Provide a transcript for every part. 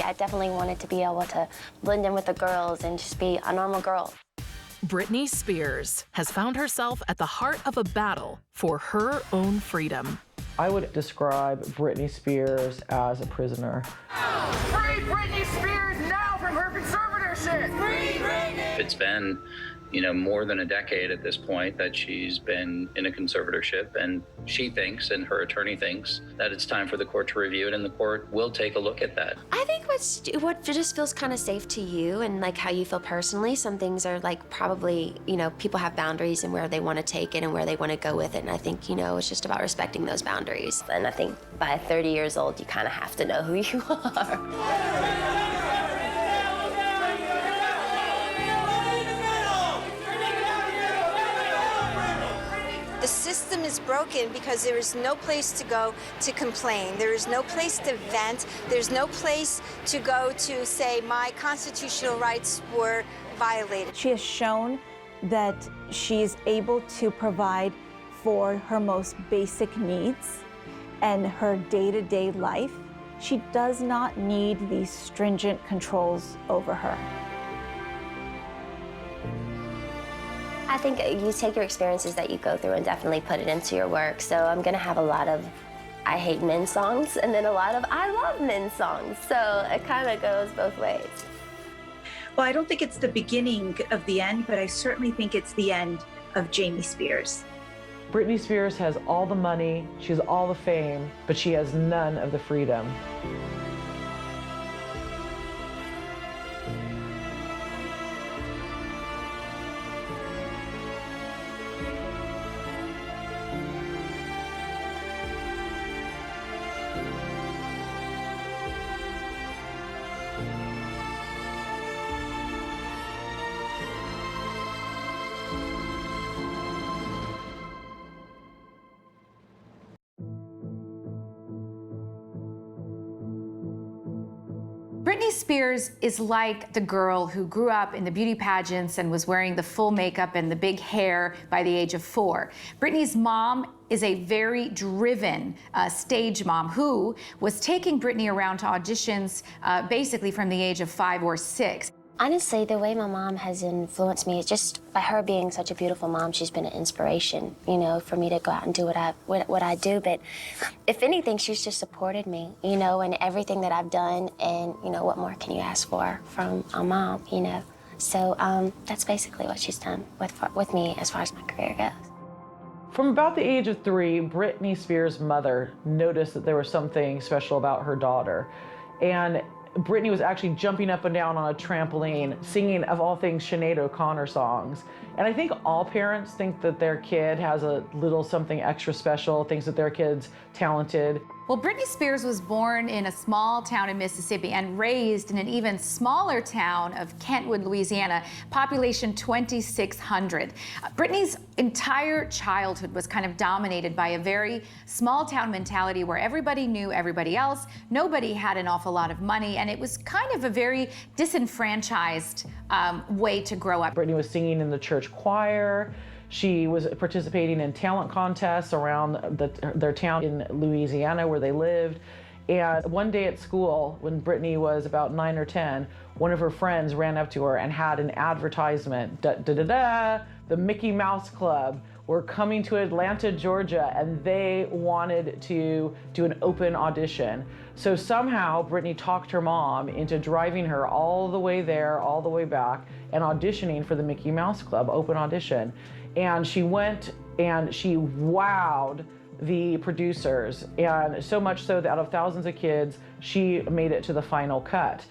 I definitely wanted to be able to blend in with the girls and just be a normal girl. Britney Spears has found herself at the heart of a battle for her own freedom. I would describe Britney Spears as a prisoner. Free Britney Spears now from her conservatorship! Free Britney! It's been, more than a decade at this point that she's been in a conservatorship, and she thinks, and her attorney thinks, that it's time for the court to review it, and the court will take a look at that. I think what just feels kind of safe to you and like how you feel personally. Some things are like probably, people have boundaries and where they want to take it and where they want to go with it. And I think, it's just about respecting those boundaries. And I think by 30 years old, you kind of have to know who you are. The system is broken because there is no place to go to complain. There is no place to vent. There's no place to go to say my constitutional rights were violated. She has shown that she is able to provide for her most basic needs and her day-to-day life. She does not need these stringent controls over her. I think you take your experiences that you go through and definitely put it into your work. So I'm gonna have a lot of I hate men songs and then a lot of I love men songs. So it kind of goes both ways. Well, I don't think it's the beginning of the end, but I certainly think it's the end of Jamie Spears. Britney Spears has all the money, she has all the fame, but she has none of the freedom. Britney Spears is like the girl who grew up in the beauty pageants and was wearing the full makeup and the big hair by the age of 4. Britney's mom is a very driven stage mom who was taking Britney around to auditions basically from the age of 5 or 6. Honestly, the way my mom has influenced me is just by her being such a beautiful mom. She's been an inspiration, for me to go out and do what I do. But if anything, she's just supported me, in everything that I've done. And, what more can you ask for from a mom, So that's basically what she's done with me as far as my career goes. From about the age of 3, Britney Spears' mother noticed that there was something special about her daughter. And Britney was actually jumping up and down on a trampoline, singing, of all things, Sinead O'Connor songs. And I think all parents think that their kid has a little something extra special, thinks that their kid's talented. Well, Britney Spears was born in a small town in Mississippi and raised in an even smaller town of Kentwood, Louisiana, population 2,600. Britney's entire childhood was kind of dominated by a very small town mentality where everybody knew everybody else, nobody had an awful lot of money, and it was kind of a very disenfranchised way to grow up. Britney was singing in the church choir. She was participating in talent contests around their town in Louisiana where they lived. And one day at school, when Britney was about 9 or 10, one of her friends ran up to her and had an advertisement. The Mickey Mouse Club were coming to Atlanta, Georgia, and they wanted to do an open audition. So somehow Britney talked her mom into driving her all the way there, all the way back, and auditioning for the Mickey Mouse Club open audition. And she went and she wowed the producers, and so much so that out of thousands of kids, she made it to the final cut.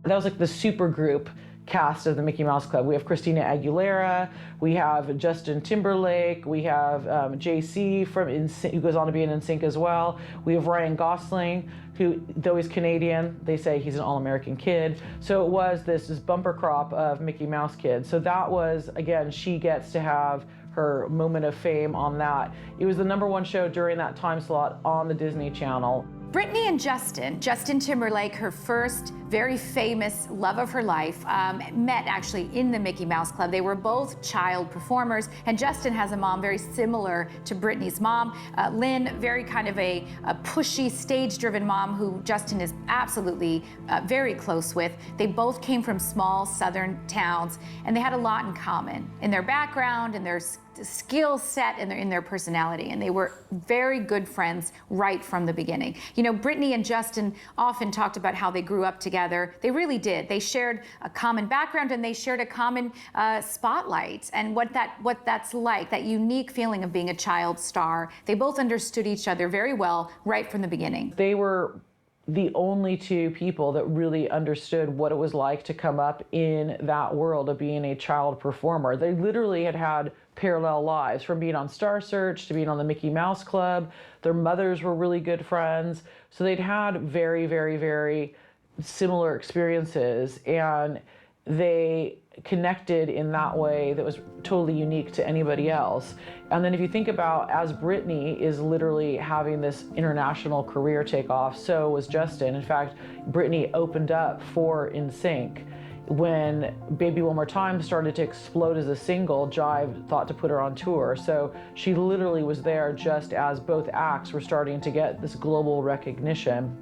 That was like the super group cast of the Mickey Mouse Club. We have Christina Aguilera, we have Justin Timberlake, we have JC from NSYNC, who goes on to be in NSYNC as well. We have Ryan Gosling, who, though he's Canadian, they say he's an all-American kid. So it was this bumper crop of Mickey Mouse kids. So that was, again, she gets to have her moment of fame on that. It was the #1 show during that time slot on the Disney Channel. Britney and Justin Timberlake, her first very famous love of her life, met actually in the Mickey Mouse Club. They were both child performers, and Justin has a mom very similar to Britney's mom. Lynn, very kind of a pushy, stage-driven mom who Justin is absolutely very close with. They both came from small southern towns, and they had a lot in common in their background, in their skill set, and in their personality, and they were very good friends right from the beginning. You know, Britney and Justin often talked about how they grew up together. They really did. They shared a common background, and they shared a common spotlight, and what that's like, that unique feeling of being a child star. They both understood each other very well right from the beginning. They were the only two people that really understood what it was like to come up in that world of being a child performer. They literally had parallel lives, from being on Star Search to being on the Mickey Mouse Club. Their mothers were really good friends. So they'd had very, very, very similar experiences, and they connected in that way that was totally unique to anybody else. And then if you think about, as Britney is literally having this international career take off, so was Justin. In fact, Britney opened up for NSYNC. When Baby One More Time started to explode as a single, Jive thought to put her on tour. So she literally was there just as both acts were starting to get this global recognition.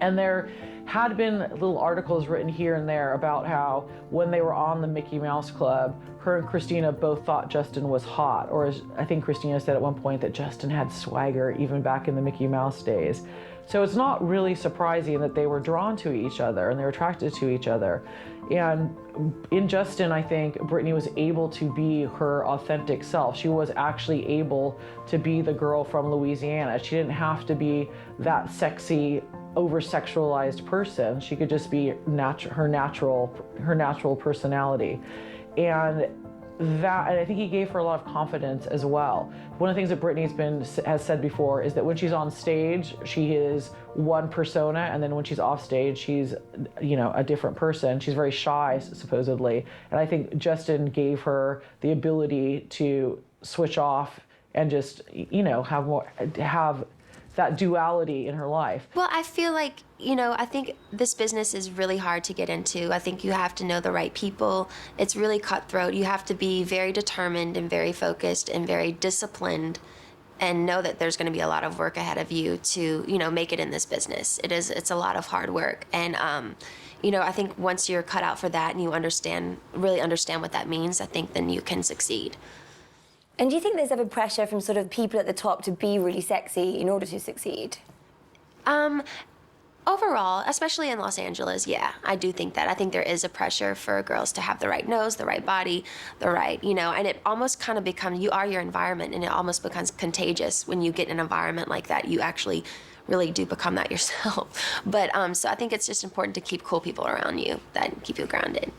And there had been little articles written here and there about how when they were on the Mickey Mouse Club, her and Christina both thought Justin was hot. Or as I think Christina said at one point, that Justin had swagger even back in the Mickey Mouse days. So it's not really surprising that they were drawn to each other and they were attracted to each other. And in Justin, I think Britney was able to be her authentic self. She was actually able to be the girl from Louisiana. She didn't have to be that sexy, over-sexualized person. She could just be her natural personality. And I think he gave her a lot of confidence as well. One of the things that Britney has said before is that when she's on stage, she is one persona, and then when she's off stage, she's, a different person. She's very shy, supposedly. And I think Justin gave her the ability to switch off and just, have that duality in her life. Well, I feel like, I think this business is really hard to get into. I think you have to know the right people. It's really cutthroat. You have to be very determined and very focused and very disciplined, and know that there's going to be a lot of work ahead of you to, make it in this business. It's a lot of hard work. And, I think once you're cut out for that and you really understand what that means, I think then you can succeed. And do you think there's ever pressure from sort of people at the top to be really sexy in order to succeed? Overall, especially in Los Angeles, yeah, I do think that. I think there is a pressure for girls to have the right nose, the right body, the right, and it almost kind of becomes, you are your environment, and it almost becomes contagious when you get in an environment like that. You actually really do become that yourself. But so I think it's just important to keep cool people around you that keep you grounded.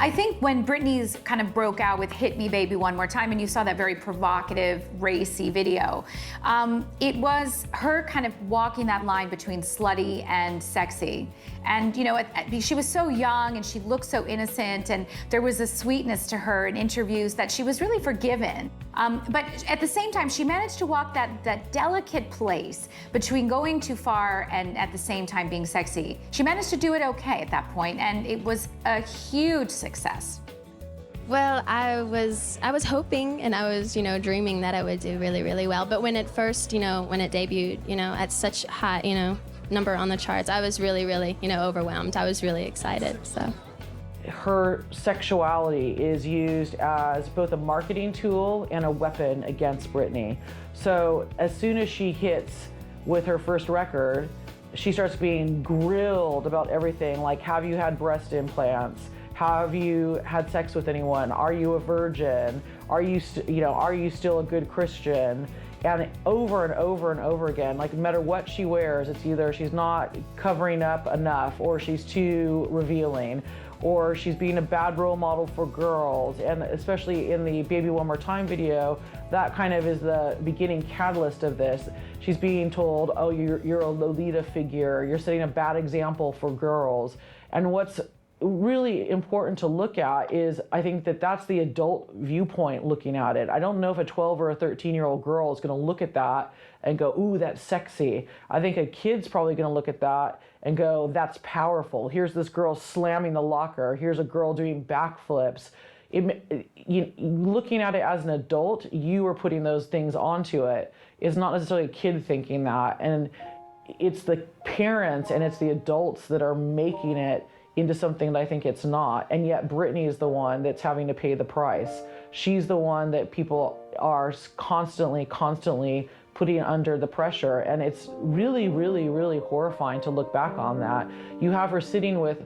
I think when Britney's kind of broke out with Hit Me Baby One More Time, and you saw that very provocative, racy video, it was her kind of walking that line between slutty and sexy. And, she was so young and she looked so innocent, and there was a sweetness to her in interviews that she was really forgiven. But at the same time, she managed to walk that delicate place between going too far and at the same time being sexy. She managed to do it okay at that point, and it was a huge success. Well, I was hoping and I was, dreaming that I would do really, really well. But when it first, when it debuted, at such high, number on the charts, I was really, really, overwhelmed. I was really excited, so. her sexuality is used as both a marketing tool and a weapon against Britney. So as soon as she hits with her first record, she starts being grilled about everything, like, have you had breast implants? Have you had sex with anyone? Are you a virgin? Are you still a good Christian? And over and over and over again, like, no matter what she wears, it's either she's not covering up enough, or she's too revealing, or she's being a bad role model for girls. And especially in the Baby One More Time video, that kind of is the beginning catalyst of this. She's being told, oh, you're a Lolita figure, you're setting a bad example for girls. And what's really important to look at is, I think that's the adult viewpoint looking at it. I don't know if a 12 or a 13-year-old girl is going to look at that and go, ooh, that's sexy. I think a kid's probably going to look at that and go, that's powerful. Here's this girl slamming the locker. Here's a girl doing backflips. Looking at it as an adult, you are putting those things onto it. It's not necessarily a kid thinking that. And it's the parents and it's the adults that are making it into something that I think it's not. And yet Britney is the one that's having to pay the price. She's the one that people are constantly putting under the pressure. And it's really, really, really horrifying to look back on that. You have her sitting with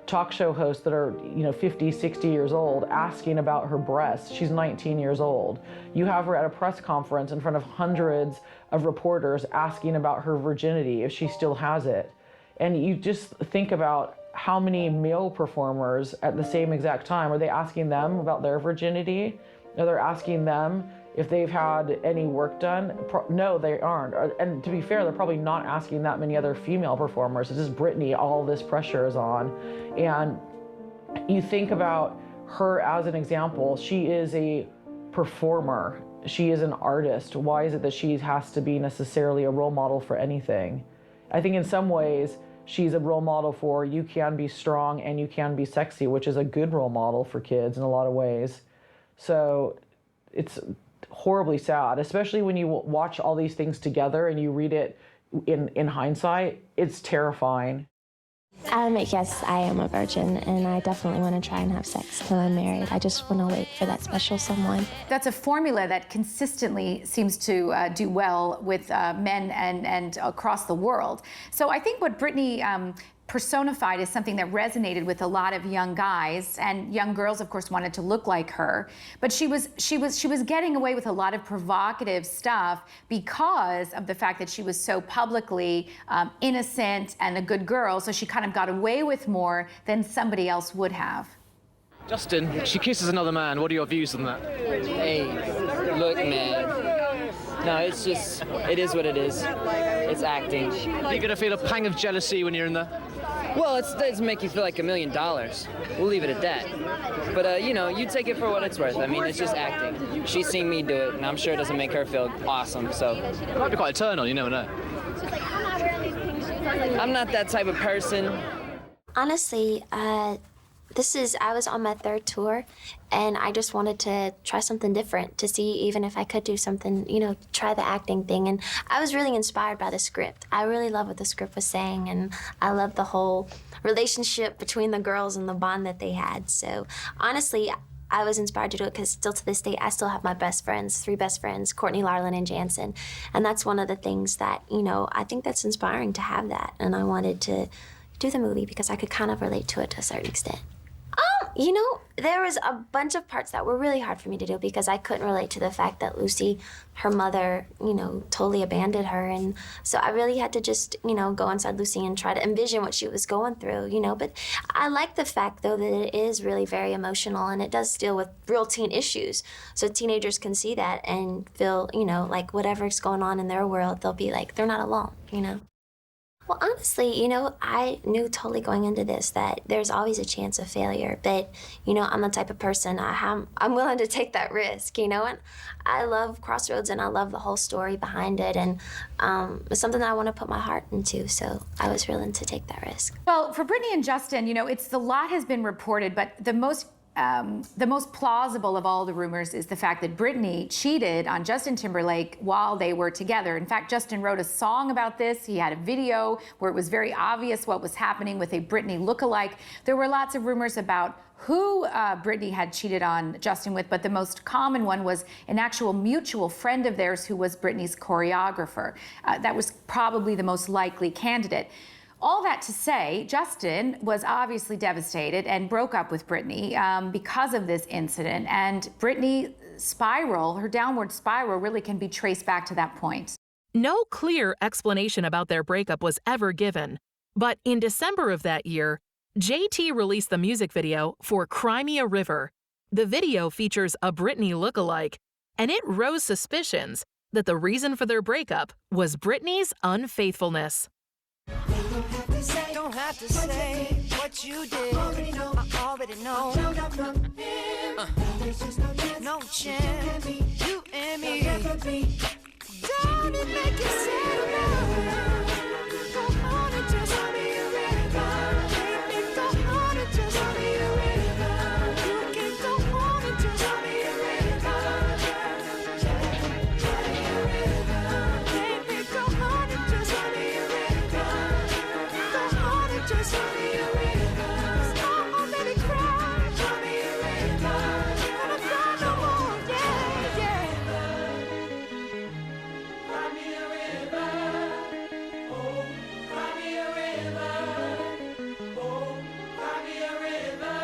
talk show hosts that are 50, 60 years old asking about her breasts. She's 19 years old. You have her at a press conference in front of hundreds of reporters asking about her virginity, if she still has it. And you just think about how many male performers at the same exact time, are they asking them about their virginity? Are they asking them if they've had any work done? No, they aren't. And to be fair, they're probably not asking that many other female performers. It's just Britney, all this pressure is on. And you think about her as an example, she is a performer. She is an artist. Why is it that she has to be necessarily a role model for anything? I think in some ways, she's a role model for you can be strong and you can be sexy, which is a good role model for kids in a lot of ways. So it's horribly sad, especially when you watch all these things together and you read it in hindsight. It's terrifying. Yes, I am a virgin, and I definitely want to try and have sex till I'm married. I just want to wait for that special someone. That's a formula that consistently seems to do well with men and across the world. So I think what Britney personified is something that resonated with a lot of young guys, and young girls, of course, wanted to look like her. But she was getting away with a lot of provocative stuff because of the fact that she was so publicly innocent and a good girl. So she kind of got away with more than somebody else would have. Justin, she kisses another man. What are your views on that? Hey, look, man. No, it's just, it is what it is. It's acting. Are you gonna feel a pang of jealousy when you're in there? Well, it doesn't make you feel like $1 million. We'll leave it at that. But, you take it for what it's worth. I mean, it's just acting. She's seen me do it, and I'm sure it doesn't make her feel awesome, so. It might be quite a turn on, you never know. I'm not that type of person. Honestly, I was on my 3rd tour, and I just wanted to try something different to see even if I could do something, try the acting thing. And I was really inspired by the script. I really love what the script was saying, and I love the whole relationship between the girls and the bond that they had. So honestly, I was inspired to do it because still to this day, I still have my best friends, 3 best friends, Courtney, Larlin, and Jansen. And that's one of the things that, I think that's inspiring to have that. And I wanted to do the movie because I could kind of relate to it to a certain extent. There was a bunch of parts that were really hard for me to do because I couldn't relate to the fact that Lucy, her mother, totally abandoned her. And so I really had to just, go inside Lucy and try to envision what she was going through, But I like the fact, though, that it is really very emotional and it does deal with real teen issues. So teenagers can see that and feel, like whatever's going on in their world, they'll be like, they're not alone, Well, honestly, I knew totally going into this that there's always a chance of failure. But, I'm the type of person, I'm willing to take that risk, And I love Crossroads and I love the whole story behind it. And it's something that I want to put my heart into. So I was willing to take that risk. Well, for Britney and Justin, a lot has been reported, but the most the most plausible of all the rumors is the fact that Britney cheated on Justin Timberlake while they were together. In fact, Justin wrote a song about this. He had a video where it was very obvious what was happening with a Britney lookalike. There were lots of rumors about who Britney had cheated on Justin with, but the most common one was an actual mutual friend of theirs who was Britney's choreographer. That was probably the most likely candidate. All that to say, Justin was obviously devastated and broke up with Britney because of this incident. And Britney's spiral, her downward spiral, really can be traced back to that point. No clear explanation about their breakup was ever given. But in December of that year, JT released the music video for Cry Me a River. The video features a Britney lookalike, and it rose suspicions that the reason for their breakup was Britney's unfaithfulness. Don't have to say what you did. I already know. No chance. You and me. Don't it make you sad? Go on and just tell me you're ready. Go on and just tell me you're ready. You can go on and just tell me you're ready. Baby, go on and just tell me you're ready. Just tell me you're ready. Oh, baby, cry. Tell me you're ready. Gonna cry no more. Yeah, yeah. Cry me a river. Oh, cry me a river. Oh, cry me a river.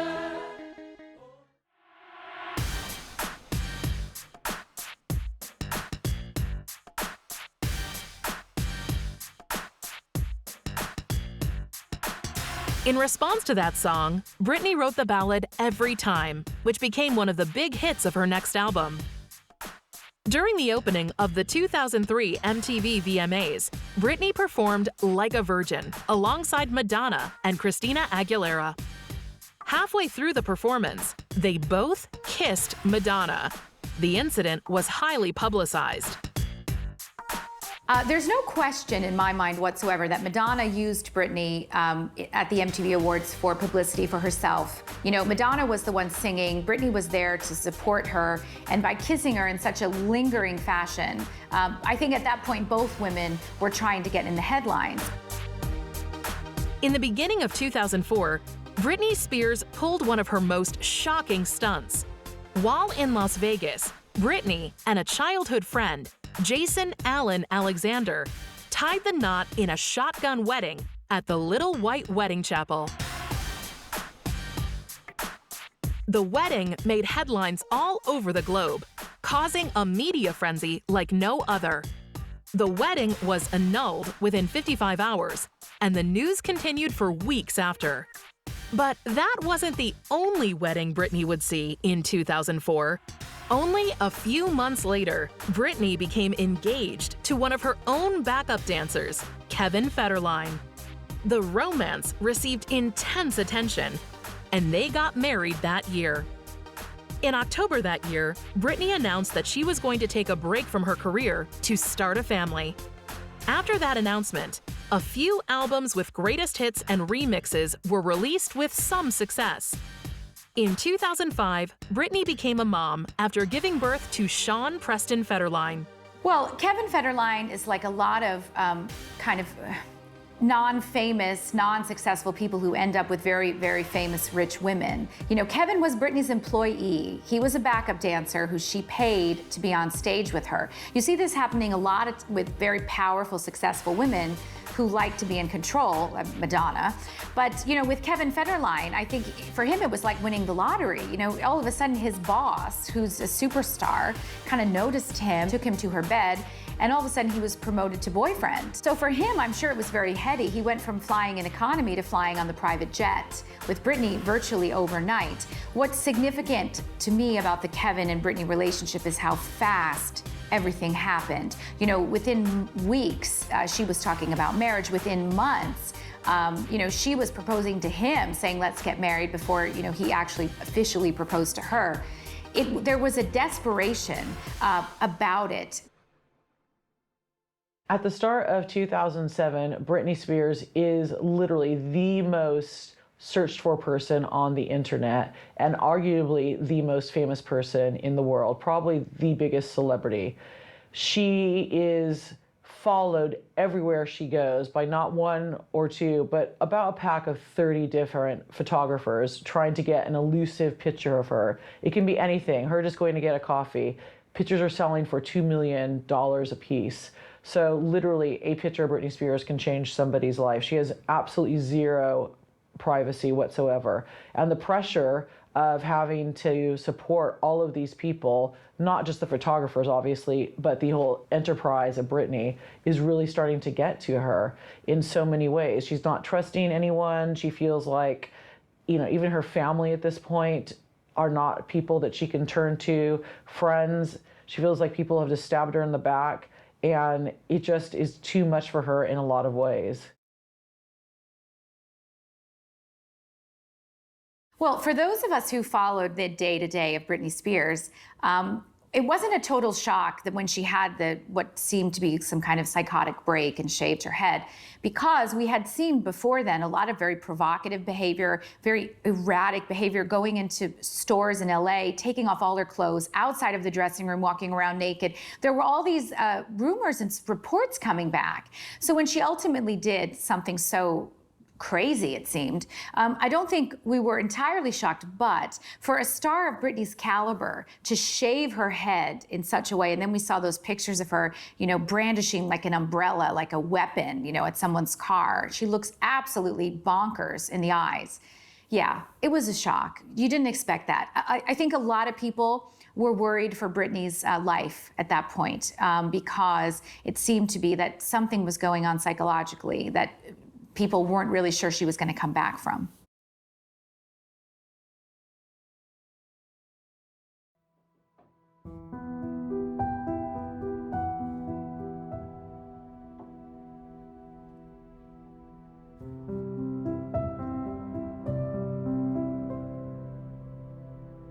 In response to that song, Britney wrote the ballad Every Time, which became one of the big hits of her next album. During the opening of the 2003 MTV VMAs, Britney performed Like a Virgin alongside Madonna and Christina Aguilera. Halfway through the performance, they both kissed Madonna. The incident was highly publicized. There's no question in my mind whatsoever that Madonna used Britney at the MTV Awards for publicity for herself. You know, Madonna was the one singing, Britney was there to support her, and by kissing her in such a lingering fashion, I think at that point both women were trying to get in the headlines. In the beginning of 2004, Britney Spears pulled one of her most shocking stunts. While in Las Vegas, Britney and a childhood friend, Jason Allen Alexander, tied the knot in a shotgun wedding at the Little White Wedding Chapel. The wedding made headlines all over the globe, causing a media frenzy like no other. The wedding was annulled within 55 hours, and the news continued for weeks after. But that wasn't the only wedding Britney would see in 2004. Only a few months later, Britney became engaged to one of her own backup dancers, Kevin Federline. The romance received intense attention, and they got married that year. In October that year, Britney announced that she was going to take a break from her career to start a family. After that announcement, a few albums with greatest hits and remixes were released with some success. In 2005, Britney became a mom after giving birth to Sean Preston Federline. Well, Kevin Federline is like a lot of non-famous, non-successful people who end up with very, very famous rich women. You know, Kevin was Britney's employee. He was a backup dancer who she paid to be on stage with her. You see this happening a lot with very powerful, successful women who like to be in control, Madonna. But, you know, with Kevin Federline, I think for him it was like winning the lottery. You know, all of a sudden his boss, who's a superstar, kind of noticed him, took him to her bed, and all of a sudden he was promoted to boyfriend. So for him, I'm sure it was very heady. He went from flying in economy to flying on the private jet with Britney virtually overnight. What's significant to me about the Kevin and Britney relationship is how fast everything happened. You know, within weeks, she was talking about marriage. Within months, you know, she was proposing to him, saying, let's get married, before, you know, he actually officially proposed to her. There was a desperation about it. At the start of 2007, Britney Spears is literally the most searched for person on the internet, and arguably the most famous person in the world, probably the biggest celebrity. She is followed everywhere she goes by not one or two, but about a pack of 30 different photographers trying to get an elusive picture of her. It can be anything, her just going to get a coffee. Pictures are selling for $2 million a piece. So literally a picture of Britney Spears can change somebody's life. She has absolutely zero privacy whatsoever. And the pressure of having to support all of these people, not just the photographers, obviously, but the whole enterprise of Britney, is really starting to get to her in so many ways. She's not trusting anyone. She feels like, you know, even her family at this point are not people that she can turn to, friends. She feels like people have just stabbed her in the back, and it just is too much for her in a lot of ways. Well, for those of us who followed the day-to-day of Britney Spears, it wasn't a total shock that when she had what seemed to be some kind of psychotic break and shaved her head, because we had seen before then a lot of very provocative behavior, very erratic behavior, going into stores in LA, taking off all her clothes outside of the dressing room, walking around naked. There were all these rumors and reports coming back. So when she ultimately did something so crazy, it seemed, I don't think we were entirely shocked, but for a star of Britney's caliber to shave her head in such a way, and then we saw those pictures of her, you know, brandishing like an umbrella, like a weapon, you know, at someone's car. She looks absolutely bonkers in the eyes. Yeah, it was a shock. You didn't expect that. I think a lot of people were worried for Britney's life at that point, because it seemed to be that something was going on psychologically that people weren't really sure she was going to come back from.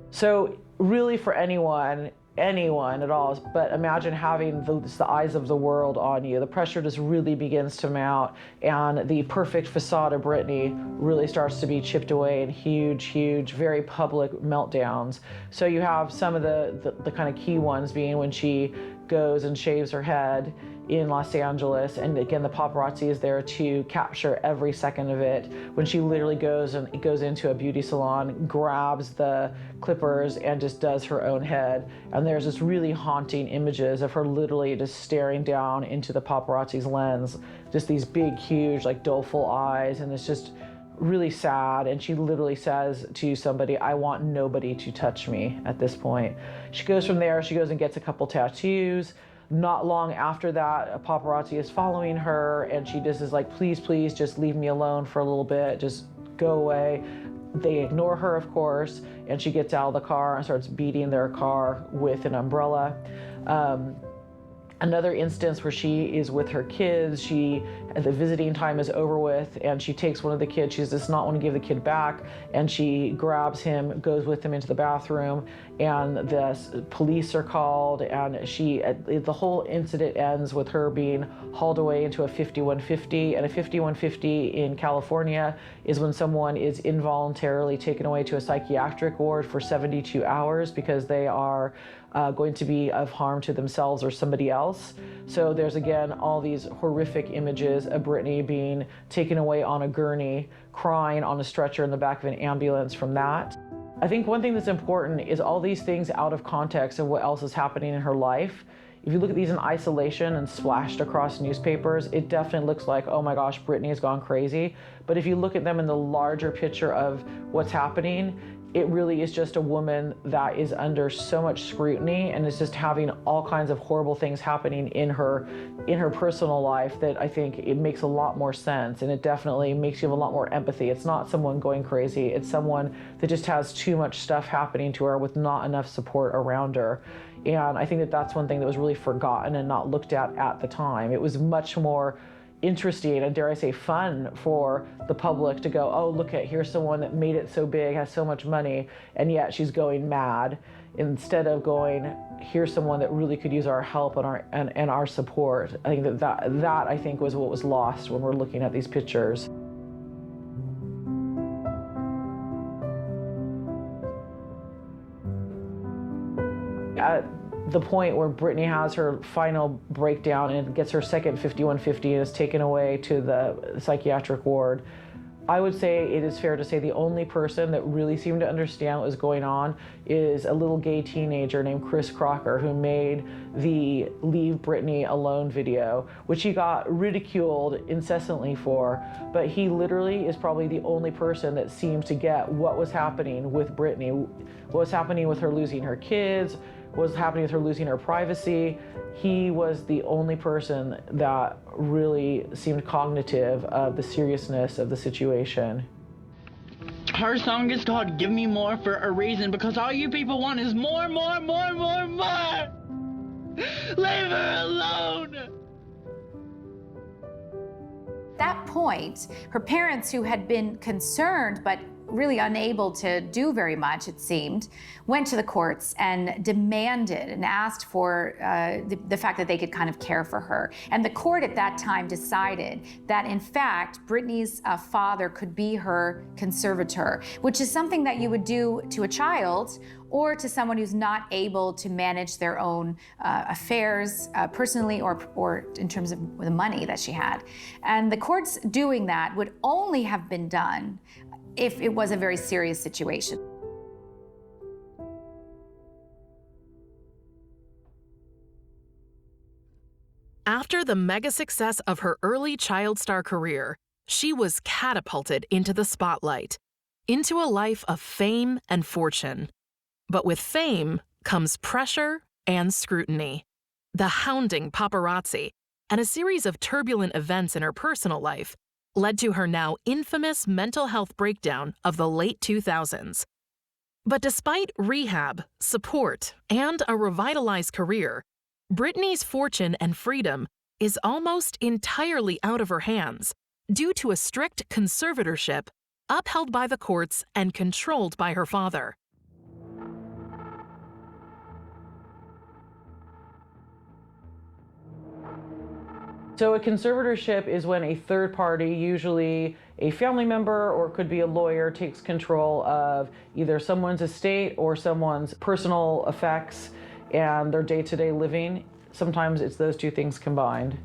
So really for anyone at all, but imagine having the eyes of the world on you. The pressure just really begins to mount, and the perfect facade of Britney really starts to be chipped away in huge, very public meltdowns. So you have some of the kind of key ones being when she goes and shaves her head in Los Angeles, and again the paparazzi is there to capture every second of it, when she literally goes into a beauty salon, grabs the clippers and just does her own head. And there's this really haunting images of her literally just staring down into the paparazzi's lens, just these big huge like doleful eyes, and it's just really sad. And she literally says to somebody, "I want nobody to touch me" at this point. She goes from there, she goes and gets a couple tattoos. Not long after that, a paparazzi is following her, and she just is like, please, just leave me alone for a little bit, just go away. They ignore her, of course, and she gets out of the car and starts beating their car with an umbrella. Another instance where she is with her kids, the visiting time is over with, and she takes one of the kids. She does not want to give the kid back, and she grabs him, goes with him into the bathroom, and the police are called, and the whole incident ends with her being hauled away into a 5150, and a 5150 in California is when someone is involuntarily taken away to a psychiatric ward for 72 hours because they are going to be of harm to themselves or somebody else. So there's again all these horrific images of Britney being taken away on a gurney, crying on a stretcher in the back of an ambulance from that. I think one thing that's important is all these things out of context of what else is happening in her life. If you look at these in isolation and splashed across newspapers, it definitely looks like, oh my gosh, Britney has gone crazy. But if you look at them in the larger picture of what's happening, it really is just a woman that is under so much scrutiny and is just having all kinds of horrible things happening in her personal life that I think it makes a lot more sense, and it definitely makes you have a lot more empathy. It's not someone going crazy, it's someone that just has too much stuff happening to her with not enough support around her. And I think that that's one thing that was really forgotten and not looked at the time. It was much more interesting and, dare I say, fun for the public to go, oh, look at, here's someone that made it so big, has so much money, and yet she's going mad, instead of going, here's someone that really could use our help and our support. I think that I think was what was lost when we're looking at these pictures. at the point where Britney has her final breakdown and gets her second 5150 and is taken away to the psychiatric ward, I would say it is fair to say the only person that really seemed to understand what was going on is a little gay teenager named Chris Crocker, who made the Leave Britney Alone video, which he got ridiculed incessantly for, but he literally is probably the only person that seemed to get what was happening with Britney, what was happening with her losing her kids, what was happening with her losing her privacy. He was the only person that really seemed cognitive of the seriousness of the situation. Her song is called Give Me More for a reason, because all you people want is more, more, more, more, more. Leave her alone. At that point, her parents, who had been concerned but really unable to do very much, it seemed, went to the courts and demanded and asked for the fact that they could kind of care for her. And the court at that time decided that, in fact, Britney's father could be her conservator, which is something that you would do to a child or to someone who's not able to manage their own affairs personally or in terms of the money that she had. And the courts doing that would only have been done if it was a very serious situation. After the mega success of her early child star career, she was catapulted into the spotlight, into a life of fame and fortune. But with fame comes pressure and scrutiny, the hounding paparazzi, and a series of turbulent events in her personal life led to her now infamous mental health breakdown of the late 2000s. But despite rehab, support, and a revitalized career, Britney's fortune and freedom is almost entirely out of her hands due to a strict conservatorship upheld by the courts and controlled by her father. So a conservatorship is when a third party, usually a family member or it could be a lawyer, takes control of either someone's estate or someone's personal effects and their day-to-day living. Sometimes it's those two things combined.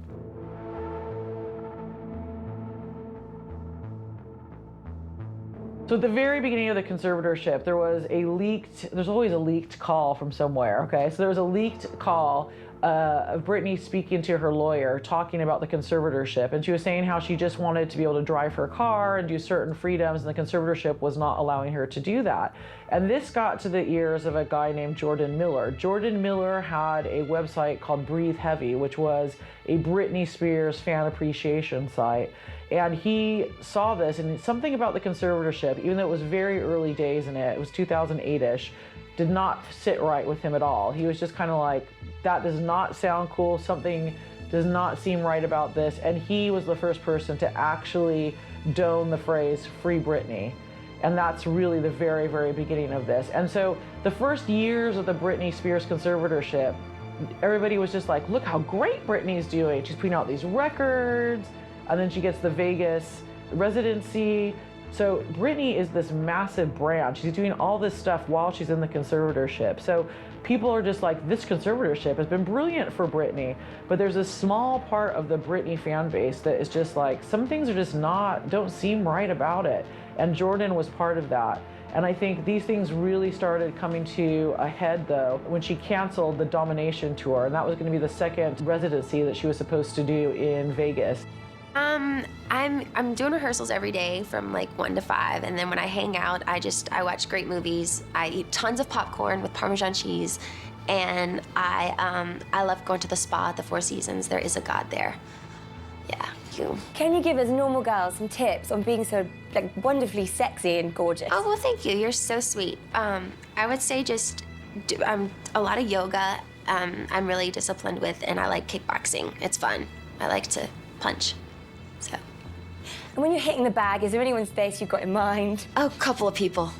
So at the very beginning of the conservatorship, there's always a leaked call from somewhere, okay? So there was a leaked call of Britney speaking to her lawyer, talking about the conservatorship, and she was saying how she just wanted to be able to drive her car and do certain freedoms, and the conservatorship was not allowing her to do that. And this got to the ears of a guy named Jordan Miller. Jordan Miller had a website called Breathe Heavy, which was a Britney Spears fan appreciation site. And he saw this, and something about the conservatorship, even though it was very early days in it was 2008-ish, did not sit right with him at all. He was just kind of like, that does not sound cool, something does not seem right about this. And he was the first person to actually don the phrase, Free Britney. And that's really the very, very beginning of this. And so the first years of the Britney Spears conservatorship, everybody was just like, look how great Britney's doing. She's putting out these records, and then she gets the Vegas residency. So Britney is this massive brand. She's doing all this stuff while she's in the conservatorship. So people are just like, this conservatorship has been brilliant for Britney. But there's a small part of the Britney fan base that is just like, some things are just don't seem right about it. And Jordan was part of that. And I think these things really started coming to a head, though, when she canceled the Domination tour. And that was going to be the second residency that she was supposed to do in Vegas. I'm doing rehearsals every day from like 1 to 5, and then when I hang out, I watch great movies. I eat tons of popcorn with Parmesan cheese, and I love going to the spa at the Four Seasons. There is a God there. Yeah. Can you give us normal girls some tips on being so like wonderfully sexy and gorgeous? Oh, well, thank you. You're so sweet. I would say just do a lot of yoga. I'm really disciplined with, and I like kickboxing. It's fun. I like to punch. So. And when you're hitting the bag, is there anyone's face you've got in mind? Oh, a couple of people.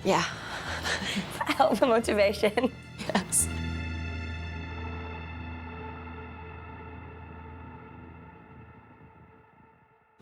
Yeah. That helps the motivation. Yes.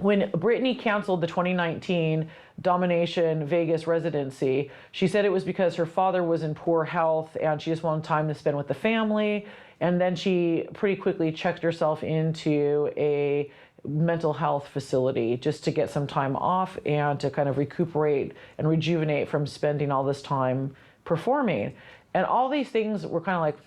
when Britney canceled the 2019 Domination Vegas residency, she said it was because her father was in poor health and she just wanted time to spend with the family. And then she pretty quickly checked herself into a mental health facility just to get some time off and to kind of recuperate and rejuvenate from spending all this time performing. And all these things were kind of like,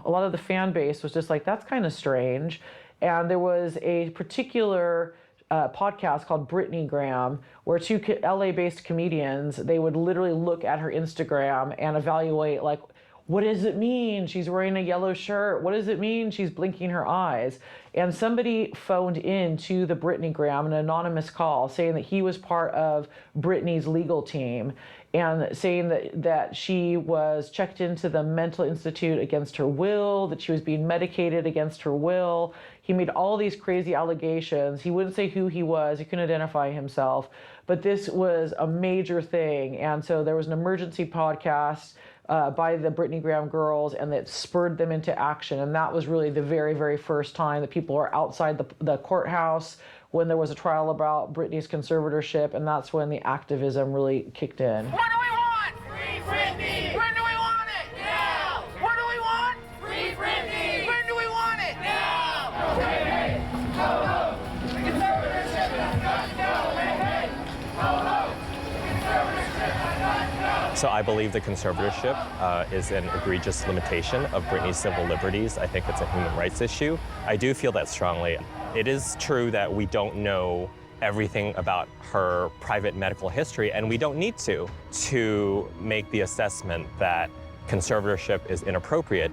a lot of the fan base was just like, that's kind of strange. And there was a particular podcast called Britney Graham, where two LA-based comedians, they would literally look at her Instagram and evaluate, like, what does it mean she's wearing a yellow shirt? What does it mean she's blinking her eyes? And somebody phoned in to the Britney Graham, an anonymous call, saying that he was part of Britney's legal team and saying that she was checked into the mental institute against her will, that she was being medicated against her will. He made all these crazy allegations. He wouldn't say who he was. He couldn't identify himself. But this was a major thing. And so there was an emergency podcast by the Britney Graham girls, and that spurred them into action. And that was really the very, very first time that people were outside the courthouse when there was a trial about Britney's conservatorship, and that's when the activism really kicked in. What do we want? Free Britney! When do we want it? Now! What do we want? Free Britney! When do we want it? Now! Hey, hey! Ho, ho! The conservatorship has got to go! Hey, hey! Ho, ho! The conservatorship has got to go! So I believe the conservatorship is an egregious limitation of Britney's civil liberties. I think it's a human rights issue. I do feel that strongly. It is true that we don't know everything about her private medical history, and we don't need to make the assessment that conservatorship is inappropriate.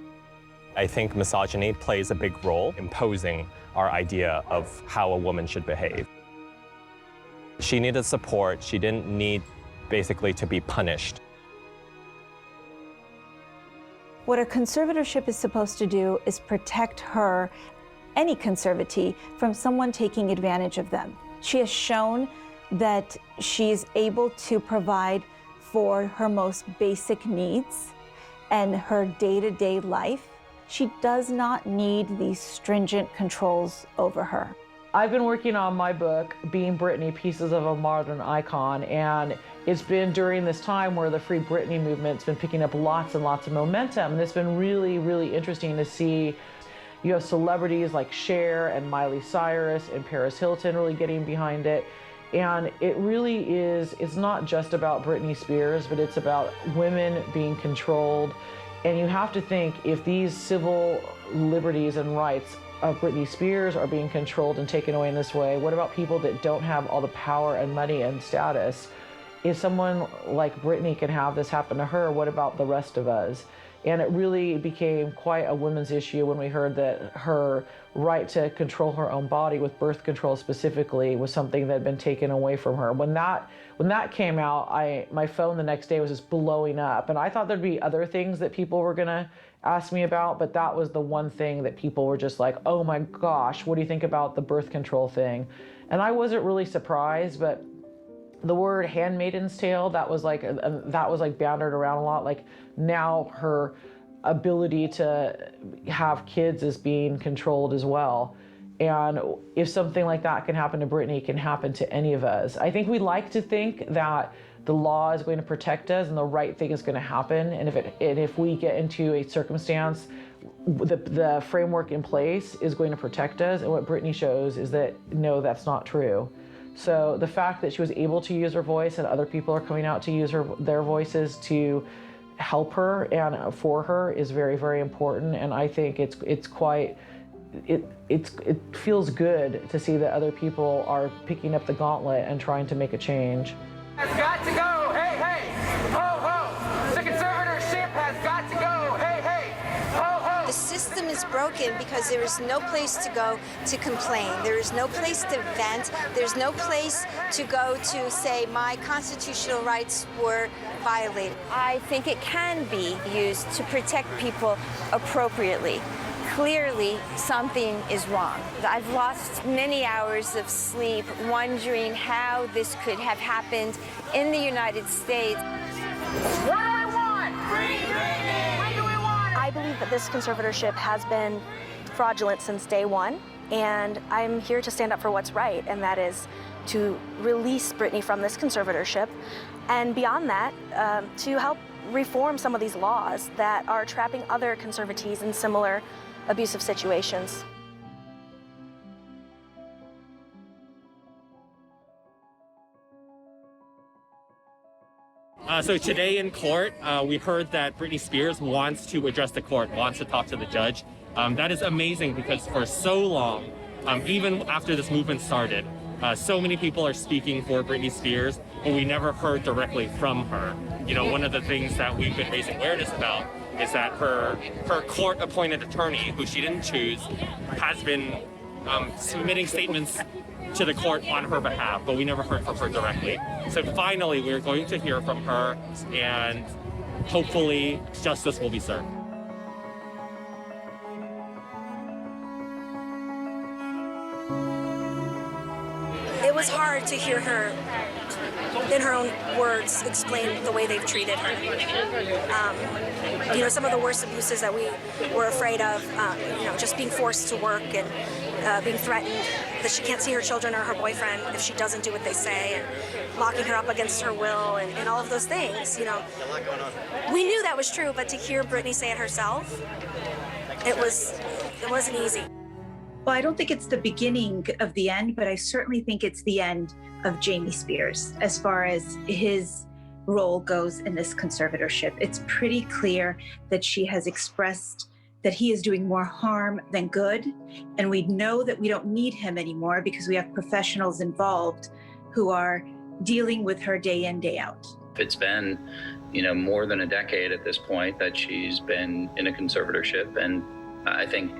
I think misogyny plays a big role imposing our idea of how a woman should behave. She needed support. She didn't need basically to be punished. What a conservatorship is supposed to do is protect her, any conservatee, from someone taking advantage of them. She has shown that she is able to provide for her most basic needs and her day-to-day life. She does not need these stringent controls over her. I've been working on my book, Being Britney, Pieces of a Modern Icon, and it's been during this time where the Free Britney movement's been picking up lots and lots of momentum, and it's been really, really interesting to see. You have celebrities like Cher and Miley Cyrus and Paris Hilton really getting behind it. And it really is, it's not just about Britney Spears, but it's about women being controlled. And you have to think, if these civil liberties and rights of Britney Spears are being controlled and taken away in this way, what about people that don't have all the power and money and status? If someone like Britney can have this happen to her, what about the rest of us? And it really became quite a women's issue when we heard that her right to control her own body, with birth control specifically, was something that had been taken away from her. When that came out, my phone the next day was just blowing up. And I thought there'd be other things that people were gonna ask me about, but that was the one thing that people were just like, oh my gosh, what do you think about the birth control thing? And I wasn't really surprised, but the word Handmaid's Tale, that was like bandied around a lot. Like, now her ability to have kids is being controlled as well. And if something like that can happen to Britney, it can happen to any of us. I think we like to think that the law is going to protect us and the right thing is going to happen. And if we get into a circumstance, the framework in place is going to protect us. And what Britney shows is that, no, that's not true. So the fact that she was able to use her voice and other people are coming out to use their voices to help her and for her is very, very important. And I think it feels good to see that other people are picking up the gauntlet and trying to make a change. Has got to go. Hey, hey. Ho, ho. The conservatorship has got to go. Hey, hey. Ho, ho. The system is broken because there is no place to go to complain. There is no place to vent. There's no place to go to say my constitutional rights were violated. I think it can be used to protect people appropriately. Clearly, something is wrong. I've lost many hours of sleep wondering how this could have happened in the United States. What do we want? Free Britney! When do we want it? I believe that this conservatorship has been fraudulent since day one, And I'm here to stand up for what's right, and that is to release Britney from this conservatorship, and beyond that, to help reform some of these laws that are trapping other conservatees in similar abusive situations. So today in court, we heard that Britney Spears wants to address the court, wants to talk to the judge. That is amazing because for so long, even after this movement started, so many people are speaking for Britney Spears, but we never heard directly from her. You know, one of the things that we've been raising awareness about is that her court-appointed attorney, who she didn't choose, has been submitting statements to the court on her behalf, but we never heard from her directly. So finally, we're going to hear from her, and hopefully justice will be served. It was hard to hear her, in her own words, explain the way they've treated her. You know, some of the worst abuses that we were afraid of, you know, just being forced to work and being threatened that she can't see her children or her boyfriend if she doesn't do what they say, and locking her up against her will, and all of those things, you know. We knew that was true, but to hear Britney say it herself, it wasn't easy. Well, I don't think it's the beginning of the end, but I certainly think it's the end of Jamie Spears as far as his role goes in this conservatorship. It's pretty clear that she has expressed that he is doing more harm than good, and we know that we don't need him anymore because we have professionals involved who are dealing with her day in, day out. It's been, you know, more than a decade at this point that she's been in a conservatorship, and I think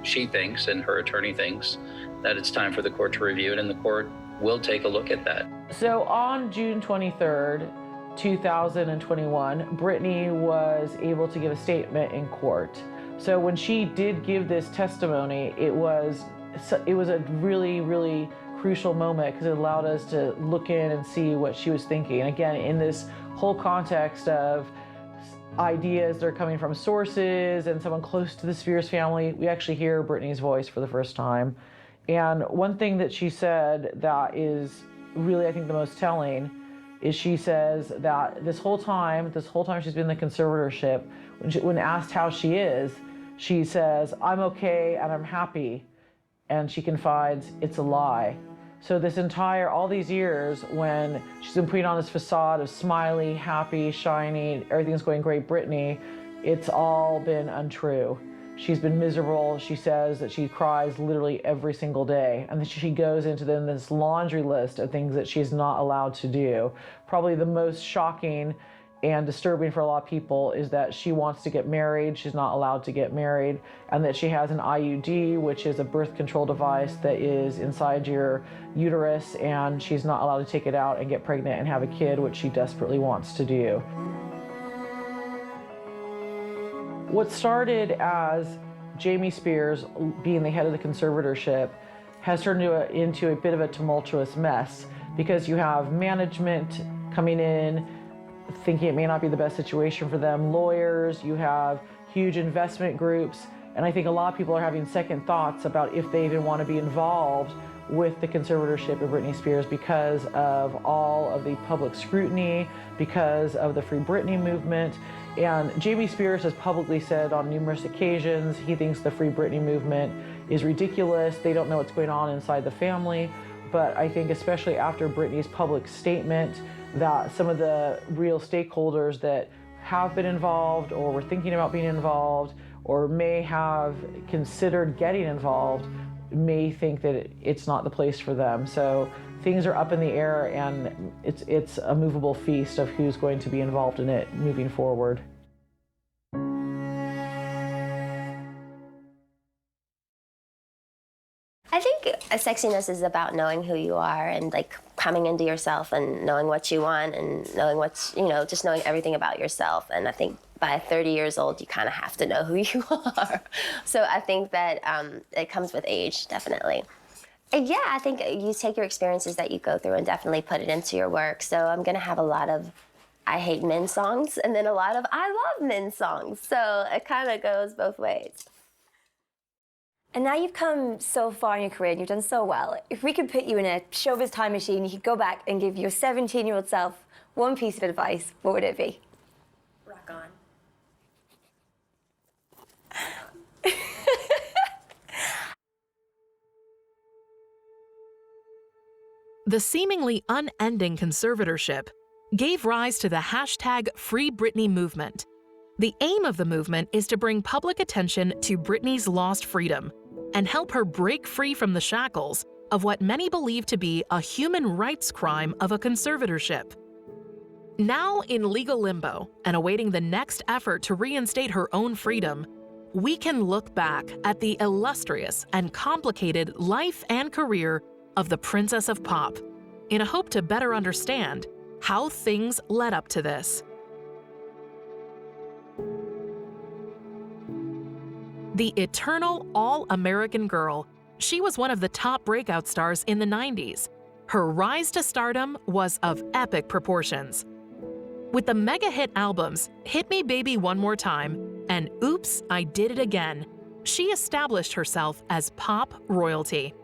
she thinks, and her attorney thinks, that it's time for the court to review it, and the court will take a look at that. So on June 23rd, 2021, Britney was able to give a statement in court. So when she did give this testimony, it was a really, really crucial moment because it allowed us to look in and see what she was thinking. And again, in this whole context of ideas that are coming from sources and someone close to the Spears family, we actually hear Britney's voice for the first time. And one thing that she said that is really, I think, the most telling is she says that this whole time she's been in the conservatorship, when asked how she is, she says, "I'm okay and I'm happy." And she confides, "It's a lie." So all these years when she's been putting on this facade of smiley, happy, shiny, everything's going great Britney, it's all been untrue. She's been miserable. She says that she cries literally every single day. And then she goes into this laundry list of things that she's not allowed to do. Probably the most shocking and disturbing for a lot of people is that she wants to get married. She's not allowed to get married. And that she has an IUD, which is a birth control device that is inside your uterus, and she's not allowed to take it out and get pregnant and have a kid, which she desperately wants to do. What started as Jamie Spears being the head of the conservatorship has turned into a bit of a tumultuous mess because you have management coming in, thinking it may not be the best situation for them, lawyers, you have huge investment groups, and I think a lot of people are having second thoughts about if they even want to be involved with the conservatorship of Britney Spears because of all of the public scrutiny, because of the Free Britney movement. And Jamie Spears has publicly said on numerous occasions he thinks the Free Britney movement is ridiculous. They don't know what's going on inside the family. But I think especially after Britney's public statement that some of the real stakeholders that have been involved or were thinking about being involved or may have considered getting involved may think that it's not the place for them. So things are up in the air, and it's a movable feast of who's going to be involved in it moving forward. I think sexiness is about knowing who you are and like coming into yourself and knowing what you want and knowing just knowing everything about yourself. And I think by 30 years old, you kind of have to know who you are. So I think that it comes with age, definitely. And yeah, I think you take your experiences that you go through and definitely put it into your work. So I'm going to have a lot of I hate men songs and then a lot of I love men songs. So it kind of goes both ways. And now you've come so far in your career and you've done so well. If we could put you in a showbiz time machine, you could go back and give your 17-year-old self one piece of advice, what would it be? Rock on. The seemingly unending conservatorship gave rise to the hashtag Free Britney movement. The aim of the movement is to bring public attention to Britney's lost freedom and help her break free from the shackles of what many believe to be a human rights crime of a conservatorship. Now in legal limbo and awaiting the next effort to reinstate her own freedom, we can look back at the illustrious and complicated life and career of the Princess of Pop in a hope to better understand how things led up to this. The eternal all-American girl, she was one of the top breakout stars in the 90s. Her rise to stardom was of epic proportions. With the mega hit albums Hit Me Baby One More Time and Oops, I Did It Again, she established herself as pop royalty.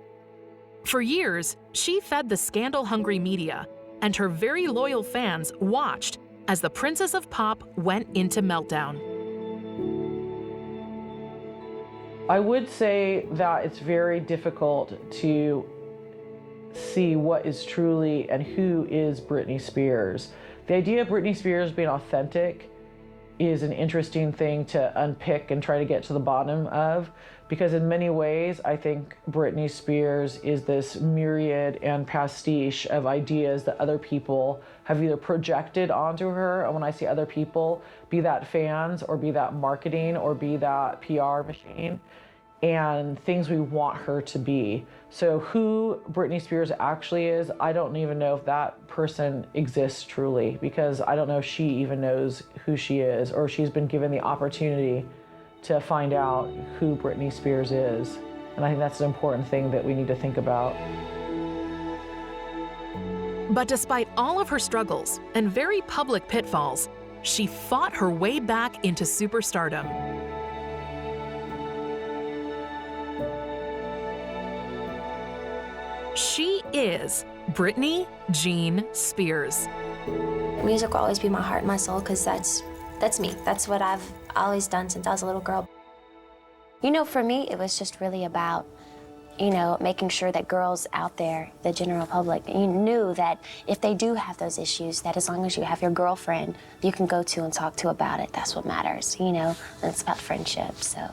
For years, she fed the scandal-hungry media, and her very loyal fans watched as the Princess of Pop went into meltdown. I would say that it's very difficult to see what is truly and who is Britney Spears. The idea of Britney Spears being authentic is an interesting thing to unpick and try to get to the bottom of, because in many ways, I think Britney Spears is this myriad and pastiche of ideas that other people have either projected onto her, and when I say other people, be that fans or be that marketing or be that PR machine, and things we want her to be. So who Britney Spears actually is, I don't even know if that person exists truly, because I don't know if she even knows who she is, or she's been given the opportunity to find out who Britney Spears is. And I think that's an important thing that we need to think about. But despite all of her struggles and very public pitfalls, she fought her way back into superstardom. She is Britney Jean Spears. Music will always be my heart and my soul, because that's me. That's what I've always done since I was a little girl. You know, for me, it was just really about, you know, making sure that girls out there, the general public, you knew that if they do have those issues, that as long as you have your girlfriend you can go to and talk to about it, that's what matters, you know? And it's about friendship, so.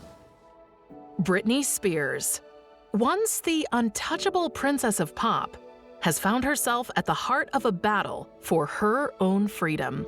Britney Spears, once the untouchable Princess of Pop, has found herself at the heart of a battle for her own freedom.